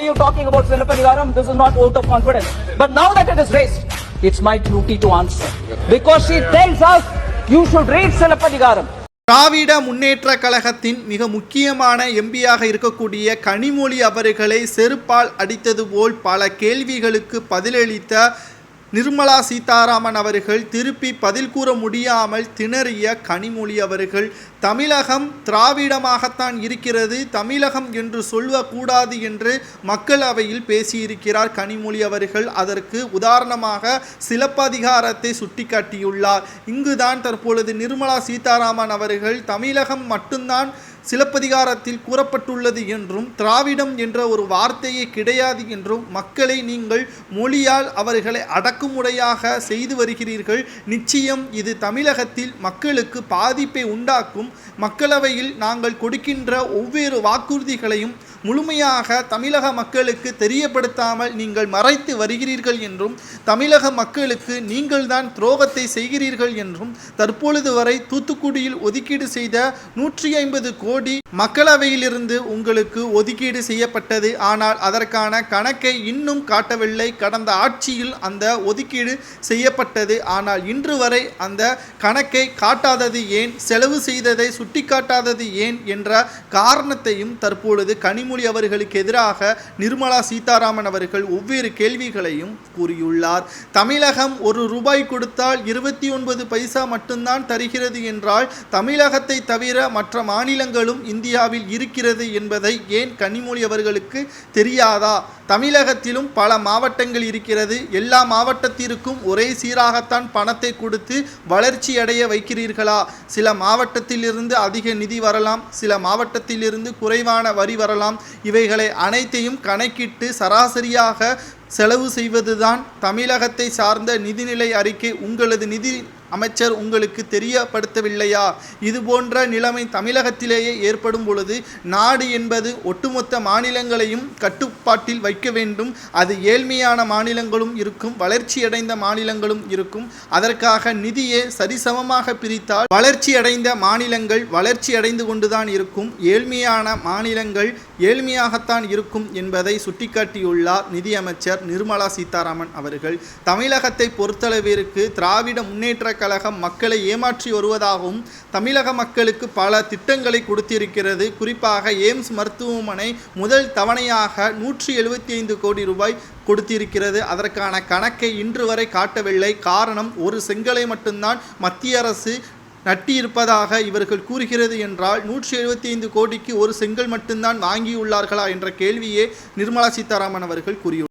you talking about Silappadigaram? This is not vote of confidence. But now that it is raised, it's my duty to answer. Because she tells us, you should read Silappadigaram. Dravida Munnetra கழகத்தின் மிக முக்கியமான எம்பியாக இருக்கக்கூடிய கனிமொழி அவர்களை செருப்பால் அடித்தது போல் பல கேள்விகளுக்கு பதிலளித்த நிர்மலா சீதாராமன் அவர்கள் திருப்பி பதில் கூற முடியாமல் திணறிய கனிமொழி அவர்கள் தமிழகம் திராவிடமாகத்தான் இருக்கிறது, தமிழகம் என்று சொல்லக்கூடாது என்று மக்களவையில் பேசியிருக்கிறார் கனிமொழி அவர்கள். அதற்கு உதாரணமாக சிலப்பதிகாரத்தை சுட்டிக்காட்டியுள்ளார். இங்குதான் தற்பொழுது நிர்மலா சீதாராமன் அவர்கள் தமிழகம் மட்டும்தான் சிலப்பதிகாரத்தில் கூறப்பட்டுள்ளது என்றும் திராவிடம் என்ற ஒரு வார்த்தையே கிடையாது என்றும் மக்களை நீங்கள் மொழியால் அவர்களை அடக்குமுறையாக செய்து வருகிறீர்கள். நிச்சயம் இது தமிழகத்தில் மக்களுக்கு பாதிப்பை உண்டாக்கும். மக்களவையில் நாங்கள் கொடுக்கின்ற ஒவ்வொரு வாக்குறுதிகளையும் முழுமையாக தமிழக மக்களுக்கு தெரியப்படுத்தாமல் நீங்கள் மறைத்து வருகிறீர்கள் என்றும் தமிழக மக்களுக்கு நீங்கள் தான் துரோகத்தை செய்கிறீர்கள் என்றும் தற்பொழுது வரை தூத்துக்குடியில் ஒதுக்கீடு செய்த 150 கோடி மக்களவையிலிருந்து உங்களுக்கு ஒதுக்கீடு செய்யப்பட்டது. ஆனால் அதற்கான கணக்கை இன்னும் காட்டவில்லை. கடந்த ஆட்சியில் அந்த ஒதுக்கீடு செய்யப்பட்டது. ஆனால் இன்று வரை அந்த கணக்கை காட்டாதது ஏன், செலவு செய்ததை சுட்டிக்காட்டாதது ஏன் என்ற காரணத்தையும் தற்பொழுது கனிமொழி அவர்களுக்கு எதிராக நிர்மலா சீதாராமன் அவர்கள் ஒவ்வொரு கேள்விகளையும் கூறியுள்ளார். தமிழகம் ₹1 கொடுத்தால் 29 பைசா மட்டும்தான் தருகிறது என்றால் தமிழகத்தை தவிர மற்ற மாநிலங்களும் இந்தியாவில் இருக்கிறது என்பதை ஏன் கனிமொழி அவர்களுக்கு தெரியாதா? தமிழகத்திலும் பல மாவட்டங்கள் இருக்கிறது. எல்லா மாவட்டத்திற்கும் ஒரே சீராகத்தான் பணத்தை கொடுத்து வளர்ச்சி அடைய வைக்கிறீர்களா? சில மாவட்டத்திலிருந்து அதிக நிதி வரலாம், சில மாவட்டத்திலிருந்து குறைவான வரி வரலாம். இவைகளை அனைத்தையும் கணக்கிட்டு சராசரியாக செலவு செய்வதுதான் தமிழகத்தை சார்ந்த நிதிநிலை அறிக்கை. உங்களது நிதி அமைச்சர் உங்களுக்கு தெரியப்படுத்தவில்லையா? இது போன்ற நிலைமை தமிழகத்திலேயே ஏற்படும் பொழுது நாடு என்பது ஒட்டுமொத்த மாநிலங்களையும் கட்டுப்பாட்டில் வைக்க வேண்டும். அது ஏழ்மையான மாநிலங்களும் இருக்கும், வளர்ச்சியடைந்த மாநிலங்களும் இருக்கும். அதற்காக நிதியை சரிசமமாக பிரித்தால் வளர்ச்சியடைந்த மாநிலங்கள் வளர்ச்சி அடைந்து கொண்டுதான் இருக்கும், ஏழ்மையான மாநிலங்கள் ஏழ்மையாகத்தான் இருக்கும் என்பதை சுட்டிக்காட்டியுள்ளார் நிதியமைச்சர் நிர்மலா சீதாராமன் அவர்கள். தமிழகத்தை பொறுத்தளவிற்கு திராவிட முன்னேற்ற கழகம் மக்களை ஏமாற்றி வருவதாகவும் தமிழக மக்களுக்கு பல திட்டங்களை கொடுத்திருக்கிறது. குறிப்பாக எய்ம்ஸ் மருத்துவமனை முதல் தவணையாக 175 கோடி ரூபாய் கொடுத்திருக்கிறது. அதற்கான கணக்கை இன்று வரை காட்டவில்லை. காரணம், ஒரு செங்கலை மட்டும்தான் மத்திய அரசு நட்டியிருப்பதாக இவர்கள் கூறுகிறது என்றால் 175 கோடிக்கு ஒரு செங்கல் மட்டும்தான் வாங்கியுள்ளார்களா என்ற கேள்வியே நிர்மலா சீதாராமன் அவர்கள் கூறியுள்ளார்.